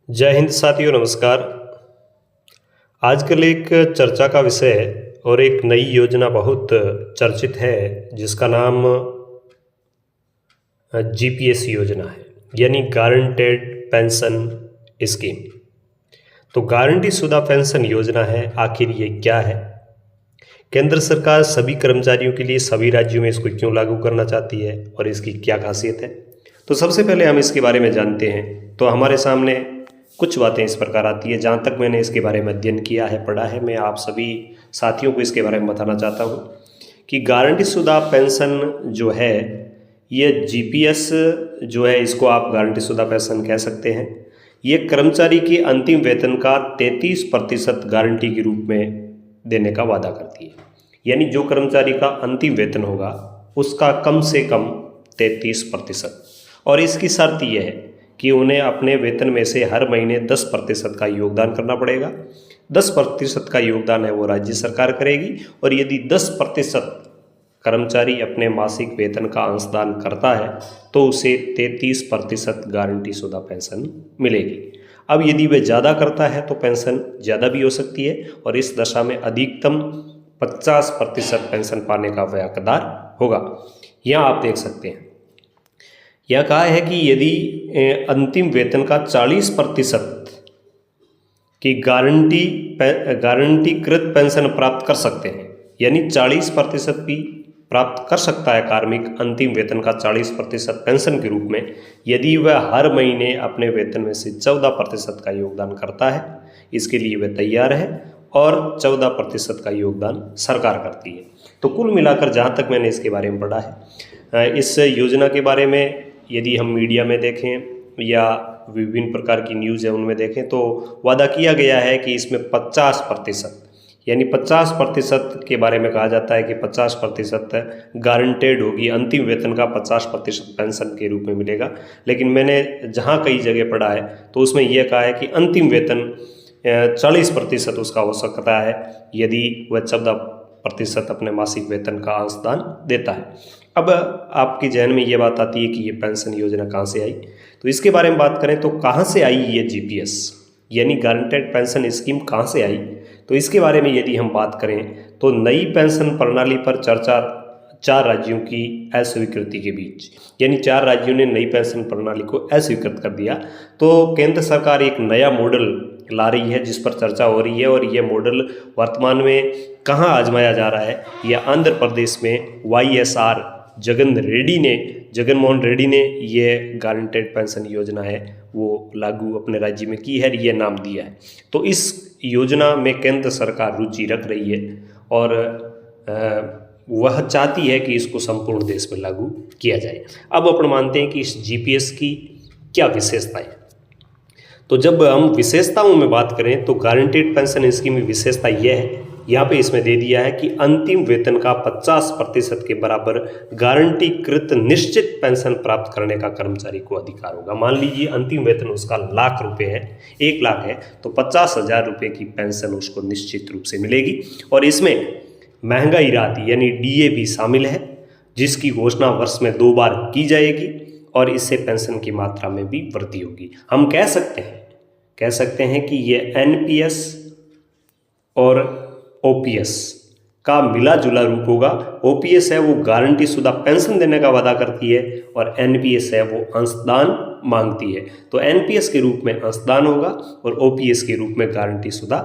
जय हिंद साथियों, नमस्कार। आजकल एक चर्चा का विषय है और एक नई योजना बहुत चर्चित है जिसका नाम जीपीएस योजना है, यानी गारंटेड पेंशन स्कीम। तो गारंटी शुदा पेंशन योजना है, आखिर ये क्या है? केंद्र सरकार सभी कर्मचारियों के लिए सभी राज्यों में इसको क्यों लागू करना चाहती है और इसकी क्या खासियत है? तो सबसे पहले हम इसके बारे में जानते हैं तो हमारे सामने कुछ बातें इस प्रकार आती है। जहाँ तक मैंने इसके बारे में अध्ययन किया है, पढ़ा है, मैं आप सभी साथियों को इसके बारे में बताना चाहता हूँ कि गारंटी शुदा पेंशन जो है, ये जीपीएस जो है, इसको आप गारंटी शुदा पेंशन कह सकते हैं। ये कर्मचारी के अंतिम वेतन का 33% गारंटी के रूप में देने का वादा करती है। यानी जो कर्मचारी का अंतिम वेतन होगा उसका कम से कम 33%। और इसकी शर्त यह है कि उन्हें अपने वेतन में से हर महीने 10% का योगदान करना पड़ेगा। 10% का योगदान है वो राज्य सरकार करेगी, और यदि 10% कर्मचारी अपने मासिक वेतन का अंशदान करता है तो उसे 33% गारंटी शुदा पेंशन मिलेगी। अब यदि वह ज़्यादा करता है तो पेंशन ज़्यादा भी हो सकती है, और इस दशा में अधिकतम 50% पेंशन पाने का वह हकदार होगा। यहाँ आप देख सकते हैं, यह कहा है कि यदि अंतिम वेतन का 40% की गारंटीकृत पेंशन प्राप्त कर सकते हैं, यानी 40% भी प्राप्त कर सकता है कार्मिक अंतिम वेतन का 40% पेंशन के रूप में, यदि वह हर महीने अपने वेतन में से 14% का योगदान करता है। इसके लिए वह तैयार है, और 14% का योगदान सरकार करती है। तो कुल मिलाकर जहाँ तक मैंने इसके बारे में पढ़ा है, इस योजना के बारे में यदि हम मीडिया में देखें या विभिन्न प्रकार की न्यूज़ है उनमें देखें तो वादा किया गया है कि इसमें 50%, यानी 50% के बारे में कहा जाता है कि 50% गारंटेड होगी, अंतिम वेतन का 50% पेंशन के रूप में मिलेगा। लेकिन मैंने जहाँ कई जगह पढ़ा है तो उसमें यह कहा है कि अंतिम वेतन 40% उसका हो सकता है यदि वह 14% अपने मासिक वेतन का अंशदान देता है। अब आपके जहन में ये बात आती है कि ये पेंशन योजना कहाँ से आई? तो इसके बारे में बात करें तो कहाँ से आई ये जीपीएस, यानी गारंटेड पेंशन स्कीम कहाँ से आई? तो इसके बारे में यदि हम बात करें तो नई पेंशन प्रणाली पर चर्चा 4 राज्यों की अस्वीकृति के बीच, यानी 4 राज्यों ने नई पेंशन प्रणाली को अस्वीकृत कर दिया। तो केंद्र सरकार एक नया मॉडल ला रही है जिस पर चर्चा हो रही है, और यह मॉडल वर्तमान में कहाँ आजमाया जा रहा है? यह आंध्र प्रदेश में वाईएसआर जगनमोहन रेड्डी ने ये गारंटेड पेंशन योजना है वो लागू अपने राज्य में की है, ये नाम दिया है। तो इस योजना में केंद्र सरकार रुचि रख रही है, और वह चाहती है कि इसको संपूर्ण देश में लागू किया जाए। अब अपन मानते हैं कि इस जीपीएस की क्या विशेषता है। तो जब हम विशेषताओं में बात करें तो गारंटेड पेंशन स्कीम की विशेषता यह है, यहाँ पे इसमें दे दिया है कि अंतिम वेतन का 50% के बराबर गारंटीकृत निश्चित पेंशन प्राप्त करने का कर्मचारी को अधिकार होगा। मान लीजिए अंतिम वेतन उसका ₹1,00,000 है, 1,00,000 है, तो 50,000 रुपये की पेंशन उसको निश्चित रूप से मिलेगी। और इसमें महंगाई राहत यानी डीए भी शामिल है, जिसकी घोषणा वर्ष में 2 बार की जाएगी, और इससे पेंशन की मात्रा में भी वृद्धि होगी। हम कह सकते हैं कि ये एनपीएस और ओपीएस का मिला जुला रूप होगा। ओपीएस है वो गारंटी शुदा पेंशन देने का वादा करती है, और एनपीएस है वो अंशदान मांगती है। तो एनपीएस के रूप में अंशदान होगा और ओपीएस के रूप में गारंटी शुदा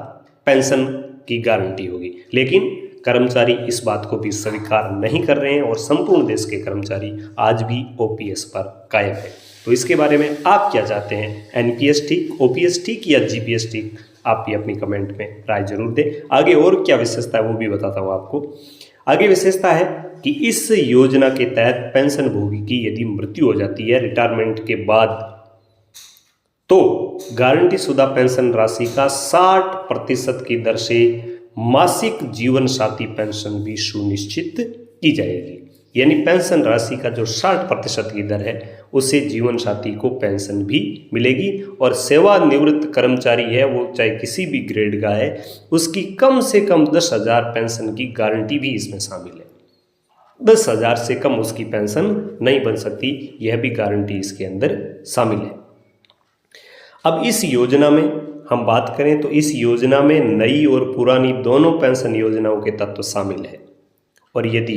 पेंशन की गारंटी होगी। लेकिन कर्मचारी इस बात को भी स्वीकार नहीं कर रहे हैं, और संपूर्ण देश के कर्मचारी आज भी ओपीएस पर कायम है। तो इसके बारे में आप क्या चाहते हैं? एनपीएस ठीक, ओपीएस ठीक या जीपीएस ठीक? आप भी अपनी कमेंट में राय जरूर दें। आगे और क्या विशेषता है वो भी बताता हूँ आपको। आगे विशेषता है कि इस योजना के तहत पेंशन भोगी की यदि मृत्यु हो जाती है रिटायरमेंट के बाद, तो गारंटी शुदा पेंशन राशि का 60% की दर से मासिक जीवन साथी पेंशन भी सुनिश्चित की जाएगी। यानी पेंशन राशि का जो 60% की दर है उससे जीवन साथी को पेंशन भी मिलेगी, और सेवानिवृत्त कर्मचारी है वो चाहे किसी भी ग्रेड का है, उसकी कम से कम 10,000 पेंशन की गारंटी भी इसमें शामिल है। 10,000 से कम उसकी पेंशन नहीं बन सकती, यह भी गारंटी इसके अंदर शामिल है। अब इस योजना में हम बात करें तो इस योजना में नई और पुरानी दोनों पेंशन योजनाओं के तत्व शामिल हैं। और यदि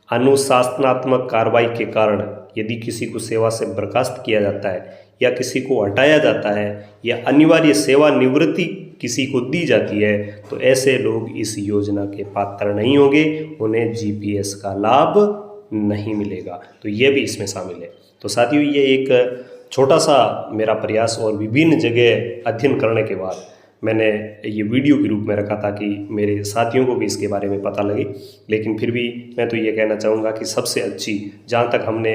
अनुशासनात्मक कार्रवाई के कारण यदि किसी को सेवा से बर्खास्त किया जाता है या किसी को हटाया जाता है या अनिवार्य सेवानिवृत्ति किसी को दी जाती है तो ऐसे लोग इस योजना के पात्र नहीं होंगे, उन्हें जीपीएस का लाभ नहीं मिलेगा। तो ये भी इसमें शामिल है। तो साथियों, ये एक छोटा सा मेरा प्रयास और विभिन्न जगह अध्ययन करने के बाद मैंने ये वीडियो के रूप में रखा था कि मेरे साथियों को भी इसके बारे में पता लगे। लेकिन फिर भी मैं तो ये कहना चाहूँगा कि सबसे अच्छी, जहाँ तक हमने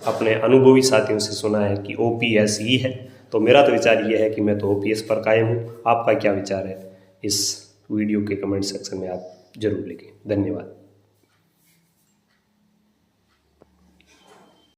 अपने अनुभवी साथियों से सुना है कि ओपीएस ही है, तो मेरा तो विचार ये है कि मैं तो ओपीएस पर कायम हूँ। आपका क्या विचार है इस वीडियो के कमेंट सेक्शन में आप जरूर लिखें। धन्यवाद।